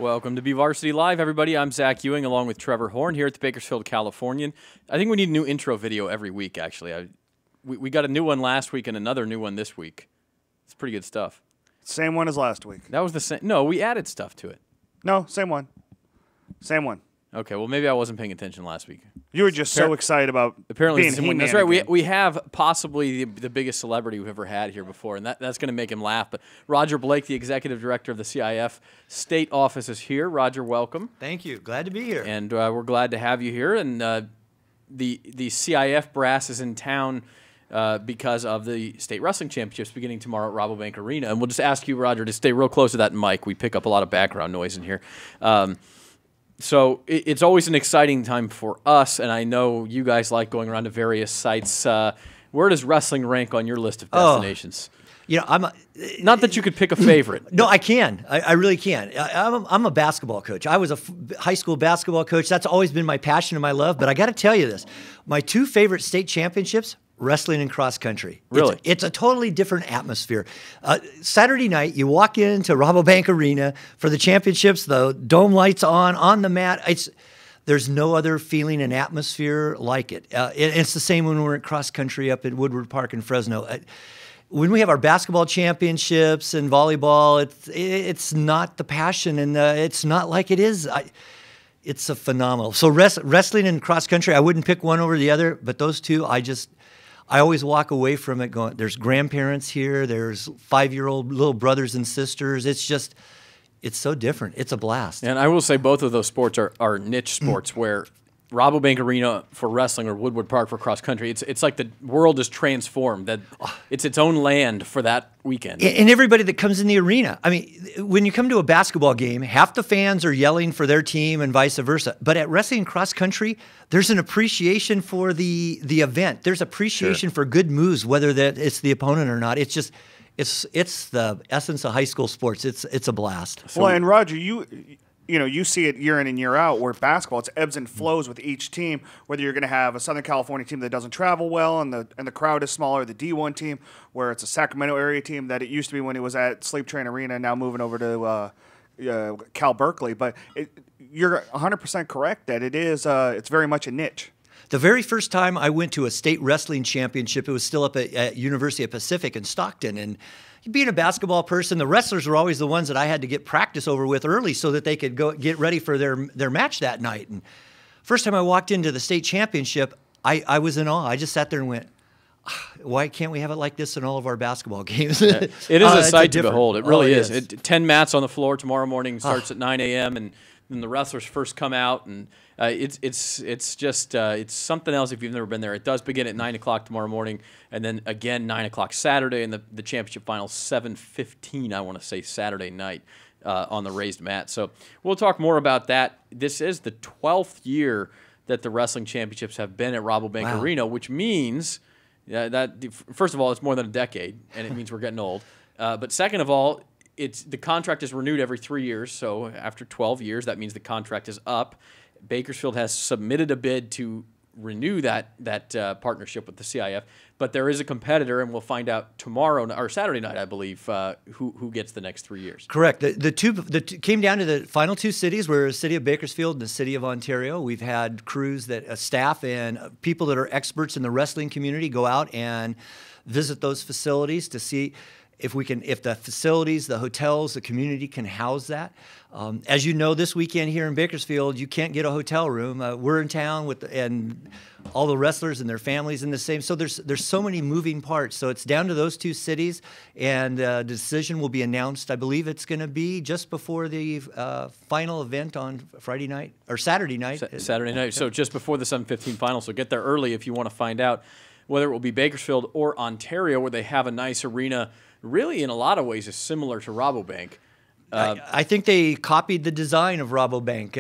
Welcome to BVarsity Live, everybody. I'm Zach Ewing, along with Trevor Horn here at the Bakersfield Californian. I think we need a new intro video every week, actually. We got a new one last week and another new one this week. It's pretty good stuff. Same one as last week. That was the same. No, we added stuff to it. No, same one. Same one. Okay, well, maybe I wasn't paying attention last week. You were just so excited about apparently being He-Man. That's right. We have possibly the biggest celebrity we've ever had here before, and that's going to make him laugh. But Roger Blake, the executive director of the CIF State Office, is here. Roger, welcome. Thank you. Glad to be here. And we're glad to have you here. And the CIF brass is in town because of the state wrestling championships beginning tomorrow at Rabobank Arena. And we'll just ask you, Roger, to stay real close to that mic. We pick up a lot of background noise in here. So it's always an exciting time for us, and I know you guys like going around to various sites. Where does wrestling rank on your list of destinations? You know, not that you could pick a favorite. No, I can. I really can. I'm a basketball coach. I was a high school basketball coach. That's always been my passion and my love. But I got to tell you this: my two favorite state championships. Wrestling and cross country. Really? It's a totally different atmosphere. Saturday night, you walk into Rabobank Arena for the championships, the dome lights on the mat. There's no other feeling and atmosphere like it. It's the same when we're at cross country up at Woodward Park in Fresno. When we have our basketball championships and volleyball, it's not the passion, and it's not like it is. It's a phenomenal. So wrestling and cross country, I wouldn't pick one over the other, but those two, I always walk away from it going, there's grandparents here, there's 5-year-old little brothers and sisters. It's so different. It's a blast. And I will say both of those sports are niche sports where Rabobank Arena for wrestling or Woodward Park for cross country, it's like the world is transformed. That it's its own land for that weekend. And everybody that comes in the arena. I mean, when you come to a basketball game, half the fans are yelling for their team and vice versa. But at wrestling and cross country, there's an appreciation for the event. There's appreciation for good moves, whether that it's the opponent or not. It's just it's the essence of high school sports. It's a blast. Well, and Roger, you see it year in and year out where basketball, it's ebbs and flows with each team, whether you're going to have a Southern California team that doesn't travel well and the crowd is smaller, the D1 team, where it's a Sacramento area team that it used to be when it was at Sleep Train Arena, now moving over to Cal Berkeley. But you're 100% correct that it's very much a niche. The very first time I went to a state wrestling championship, it was still up at University of Pacific in Stockton, and being a basketball person, the wrestlers were always the ones that I had to get practice over with early so that they could go get ready for their match that night. And first time I walked into the state championship, I was in awe. I just sat there and went, why can't we have it like this in all of our basketball games? It is a sight to behold. It really is. 10 mats on the floor tomorrow morning, starts at 9 a.m., and then the wrestlers first come out, and it's something else if you've never been there. It does begin at 9 o'clock tomorrow morning, and then again 9 o'clock Saturday, and the championship final 7:15. I want to say Saturday night on the raised mat. So we'll talk more about that. This is the 12th year that the wrestling championships have been at Rabobank Arena, which means that first of all, it's more than a decade, and it means we're getting old. But second of all, the contract is renewed every 3 years, so after 12 years, that means the contract is up. Bakersfield has submitted a bid to renew that partnership with the CIF, but there is a competitor, and we'll find out tomorrow or Saturday night, I believe, who gets the next 3 years. Correct. The two came down to the final two cities, were the city of Bakersfield and the city of Ontario. We've had crews staff and people that are experts in the wrestling community go out and visit those facilities to see if the facilities, the hotels, the community can house that. As you know, this weekend here in Bakersfield, you can't get a hotel room. We're in town and all the wrestlers and their families in the same. So there's so many moving parts. So it's down to those two cities, and the decision will be announced. I believe it's going to be just before the final event on Friday night or Saturday night. Saturday night. So just before the 7:15 final. So get there early if you want to find out whether it will be Bakersfield or Ontario, where they have a nice arena. Really, in a lot of ways, is similar to Rabobank. I think they copied the design of Rabobank.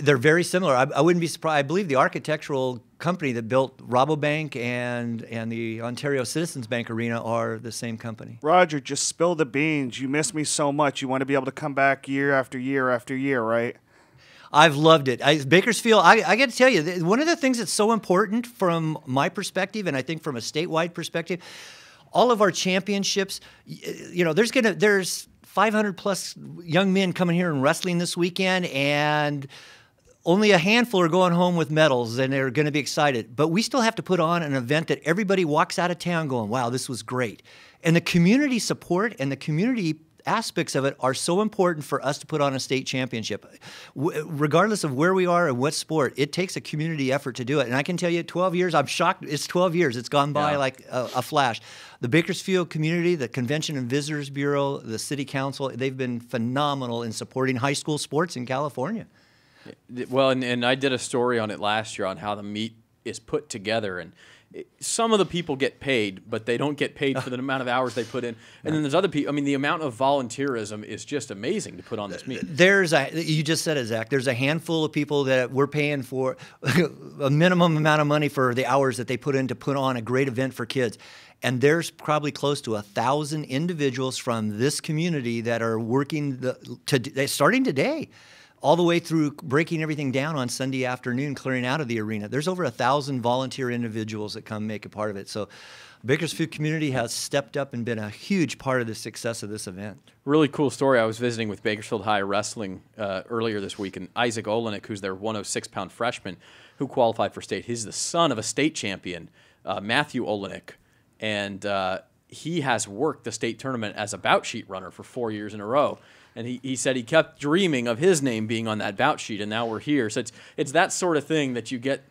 They're very similar. I wouldn't be surprised. I believe the architectural company that built Rabobank and the Ontario Citizens Bank Arena are the same company. Roger, just spill the beans. You miss me so much. You want to be able to come back year after year after year, right? I've loved it. Bakersfield, I got to tell you, one of the things that's so important from my perspective, and I think from a statewide perspective, all of our championships, you know, there's 500 plus young men coming here and wrestling this weekend, and only a handful are going home with medals, and they're going to be excited. But we still have to put on an event that everybody walks out of town going, wow, this was great. And the community support and the community aspects of it are so important for us to put on a state championship. Regardless of where we are and what sport, it takes a community effort to do it. And I can tell you, 12 years, I'm shocked. It's 12 years. It's gone by like a flash. The Bakersfield community, the Convention and Visitors Bureau, the City Council, they've been phenomenal in supporting high school sports in California. Well, and I did a story on it last year on how the meet is put together, and some of the people get paid, but they don't get paid for the amount of hours they put in. And then there's other people. I mean, the amount of volunteerism is just amazing to put on this meet. You just said it, Zach. There's a handful of people that we're paying for a minimum amount of money for the hours that they put in to put on a great event for kids. And there's probably close to 1,000 individuals from this community that are working starting today, all the way through breaking everything down on Sunday afternoon, clearing out of the arena. There's over 1,000 volunteer individuals that come make a part of it. So the Bakersfield community has stepped up and been a huge part of the success of this event. Really cool story. I was visiting with Bakersfield High Wrestling earlier this week, and Isaac Olenek, who's their 106-pound freshman who qualified for state, he's the son of a state champion, Matthew Olenek, and he has worked the state tournament as a bout sheet runner for 4 years in a row. And he said he kept dreaming of his name being on that bout sheet, and now we're here. So it's that sort of thing that you get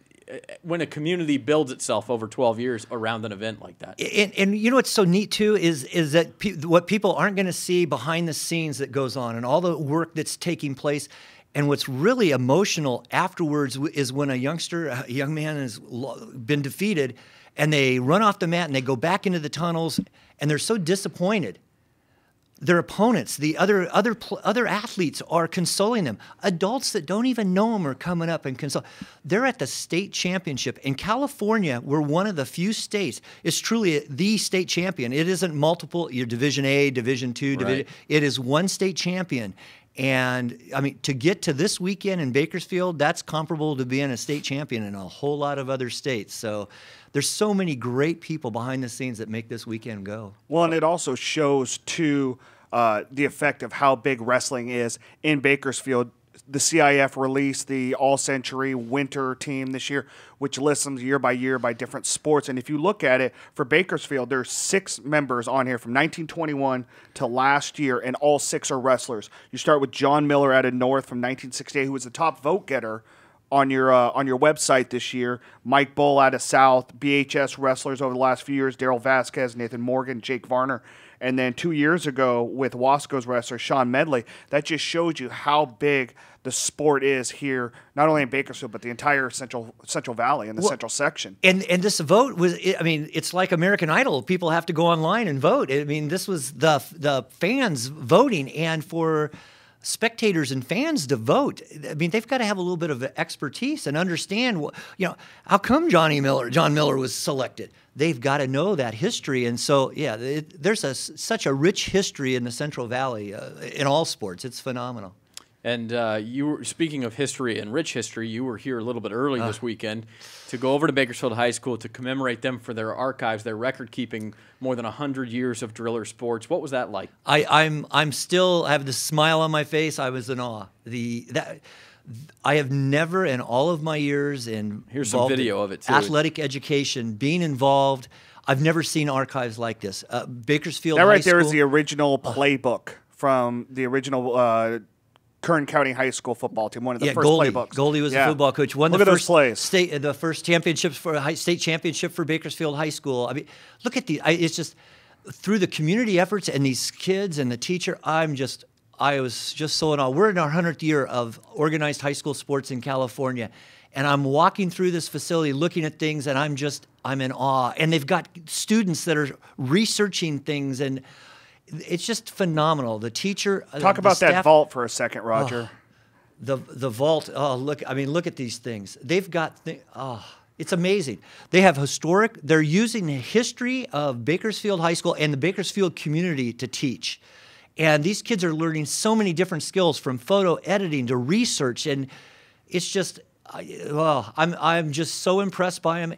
when a community builds itself over 12 years around an event like that. And you know what's so neat, too, is that what people aren't going to see behind the scenes that goes on and all the work that's taking place. And what's really emotional afterwards is when a young man has been defeated, and they run off the mat and they go back into the tunnels, and they're so disappointed. Their opponents, the other athletes are consoling them. Adults that don't even know them are coming up and console. They're at the state championship. In California, we're one of the few states. It's truly the state champion. It isn't multiple, you're Division A, Division II, Right. It is one state champion. And, I mean, to get to this weekend in Bakersfield, that's comparable to being a state champion in a whole lot of other states. So there's so many great people behind the scenes that make this weekend go. Well, and it also shows, too, the effect of how big wrestling is in Bakersfield. The CIF released the All-Century Winter Team this year, which lists them year by year by different sports. And if you look at it, for Bakersfield, there's 6 members on here from 1921 to last year, and all 6 are wrestlers. You start with John Miller out of North from 1968, who was the top vote getter on your website this year. Mike Bull out of South, BHS wrestlers over the last few years, Daryl Vasquez, Nathan Morgan, Jake Varner. And then 2 years ago with Wasco's wrestler, Sean Medley. That just showed you how big the sport is here, not only in Bakersfield, but the entire Central Valley and the Central section. And this vote was, I mean, it's like American Idol. People have to go online and vote. I mean, this was the fans voting, and for spectators and fans to vote, I mean, they've got to have a little bit of expertise and understand, how come John Miller was selected. They've got to know that history. And so, yeah, there's such a rich history in the Central Valley in all sports. It's phenomenal. And you were speaking of history and rich history. You were here a little bit early this weekend to go over to Bakersfield High School to commemorate them for their archives, their record keeping more than 100 years of driller sports. What was that like? I'm still, I have this smile on my face. I was in awe. I have never in all of my years here's some video of it too. Athletic education, being involved, I've never seen archives like this. Bakersfield That High right there School, is the original playbook from the original Kern County High School football team. One of the first playbooks. Goldie was the football coach. Won Look the at first those plays. the first championships for state championship for Bakersfield High School. I mean, look at it's just through the community efforts and these kids and the teacher. I was just so in awe. We're in our 100th year of organized high school sports in California, and I'm walking through this facility looking at things, and I'm in awe. And they've got students that are researching things, and it's just phenomenal. The teacher, talk about staff, that vault for a second, Roger. The vault. Oh, look! I mean, look at these things. They've got. It's amazing. They have historic. They're using the history of Bakersfield High School and the Bakersfield community to teach. And these kids are learning so many different skills, from photo editing to research, and it's just, I'm just so impressed by them.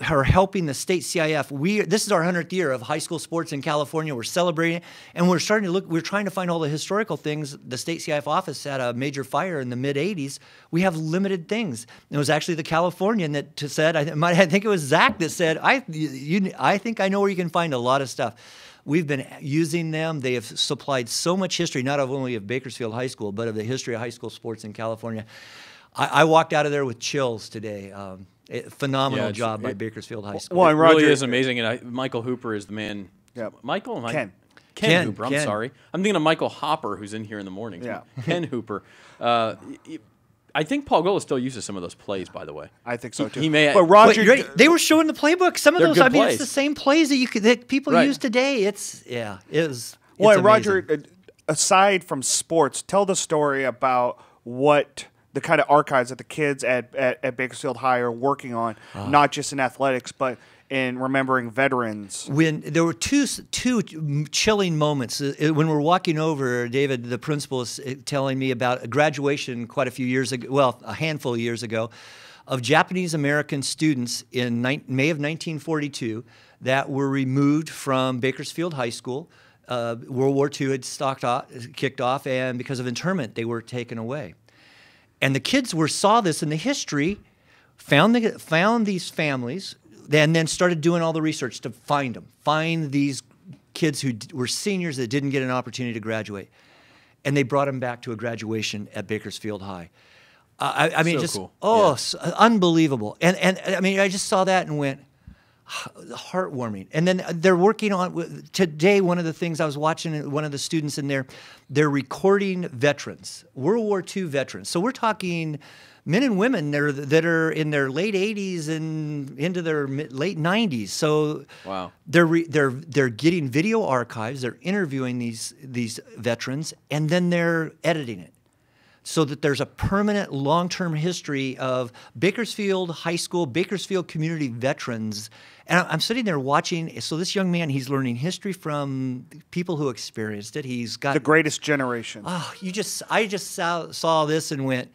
are helping the state CIF. This is our 100th year of high school sports in California. We're celebrating it, and we're starting to look. We're trying to find all the historical things. The state CIF office had a major fire in the mid '80s. We have limited things. It was actually the Californian that said. I think it was Zach that said, I think I know where you can find a lot of stuff. We've been using them. They have supplied so much history, not only of Bakersfield High School, but of the history of high school sports in California. I walked out of there with chills today. Phenomenal job by Bakersfield High School. Well, and Roger, it really is amazing. And Michael Hooper is the man. Yeah. Michael? Ken Hooper. I'm sorry. I'm thinking of Michael Hopper, who's in here in the mornings. Yeah. Ken Hooper. I think Paul Gola still uses some of those plays, by the way. I think so too. He may. But Roger, they were showing the playbook. Some of those, I mean, plays. it's the same plays that people use today. It's well, amazing. Roger, aside from sports, tell the story about what the kind of archives that the kids at Bakersfield High are working on, not just in athletics, but in remembering veterans. When there were two chilling moments. When we're walking over, David, the principal, is telling me about a graduation quite a few years ago, well, a handful of years ago, of Japanese-American students in May of 1942 that were removed from Bakersfield High School. World War II had kicked off, and because of internment, they were taken away. And the kids saw this in the history, found these families, and then started doing all the research to find them, find these kids who were seniors that didn't get an opportunity to graduate. And they brought them back to a graduation at Bakersfield High. I mean, so just, cool. Unbelievable. And I mean, I just saw that and went, heartwarming. And then they're working on, today, one of the things I was watching, one of the students in there, they're recording veterans, World War II veterans. So we're talking men and women that are in their late 80s and into their late 90s. So wow. They're getting video archives, they're interviewing these veterans, and then they're editing it, so that there's a permanent long-term history of Bakersfield High School, Bakersfield community veterans. And I'm sitting there watching. So this young man, he's learning history from people who experienced it. He's got the greatest generation. Oh, I just saw this and went,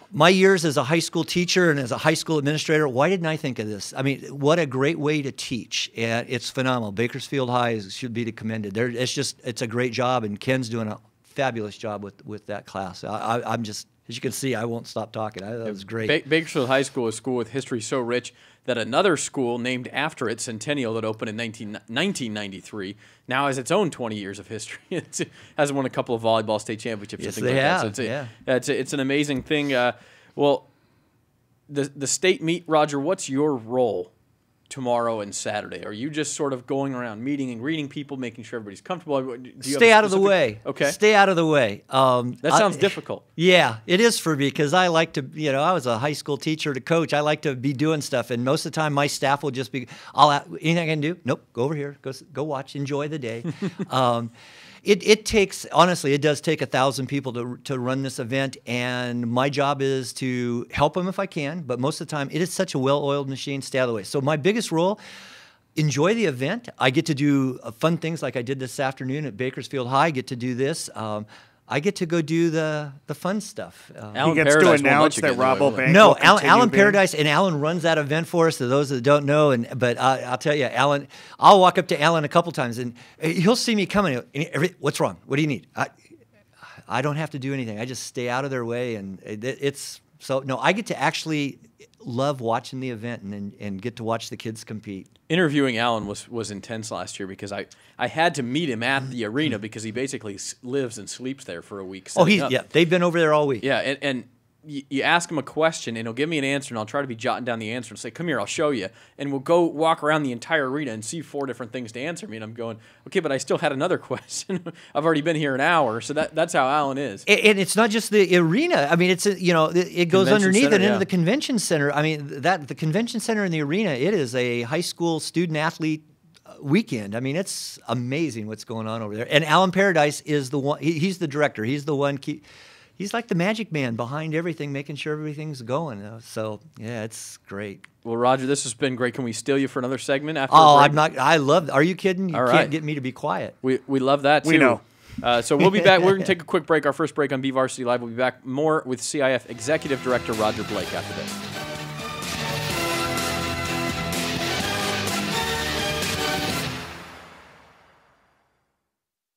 my years as a high school teacher and as a high school administrator, why didn't I think of this? I mean, what a great way to teach. And it's phenomenal. Bakersfield High should be commended. It's a great job, and Ken's doing a fabulous job with that class. I'm just, as you can see, I won't stop talking. That was great. Bakersfield High School is a school with history so rich that another school named after it, Centennial, that opened in 1993, now has its own 20 years of history. It has won a couple of volleyball state championships. Yes, and things they like have. That. So it's an amazing thing. Well, the state meet, Roger, what's your role tomorrow and Saturday? Are you just sort of going around meeting and greeting people, making sure everybody's comfortable? Stay out of the way. Okay. Stay out of the way. That sounds difficult. Yeah, it is for me, because I like to, I was a high school teacher to coach. I like to be doing stuff, and most of the time my staff will just be, anything I can do? Nope, go over here, go watch, enjoy the day. It takes, honestly, it does take 1,000 people to run this event, and my job is to help them if I can, but most of the time, it is such a well-oiled machine, stay out of the way. So my biggest role, enjoy the event. I get to do fun things like I did this afternoon at Bakersfield High. I get to do this. I get to go do the fun stuff. He gets to announce that Rabobank. No, Alan Paradise, and Alan runs that event for us. To those that don't know, but I'll tell you, Alan, I'll walk up to Alan a couple times, and he'll see me coming. What's wrong? What do you need? I don't have to do anything. I just stay out of their way, and it's so no. I get to actually love watching the event and get to watch the kids compete. Interviewing Alan was intense last year, because I had to meet him at the arena, because he basically lives and sleeps there for a week. They've been over there all week. Yeah, and you ask him a question, and he'll give me an answer, and I'll try to be jotting down the answer and say, come here, I'll show you. And we'll go walk around the entire arena and see 4 different things to answer me. And I'm going, okay, but I still had another question. I've already been here an hour. So that's how Alan is. And it's not just the arena. I mean, it goes underneath and into the convention center. I mean, the convention center and the arena, it is a high school student-athlete weekend. I mean, it's amazing what's going on over there. And Alan Paradise is the one, he's the director. He's the one he's like the magic man behind everything, making sure everything's going. So, yeah, it's great. Well, Roger, this has been great. Can we steal you for another segment after? Oh, I'm not. I love. Are you kidding? You All can't right. get me to be quiet. We love that too. We know. So we'll be back. We're going to take a quick break. Our first break on BVarsity Live. We'll be back more with CIF Executive Director Roger Blake after this.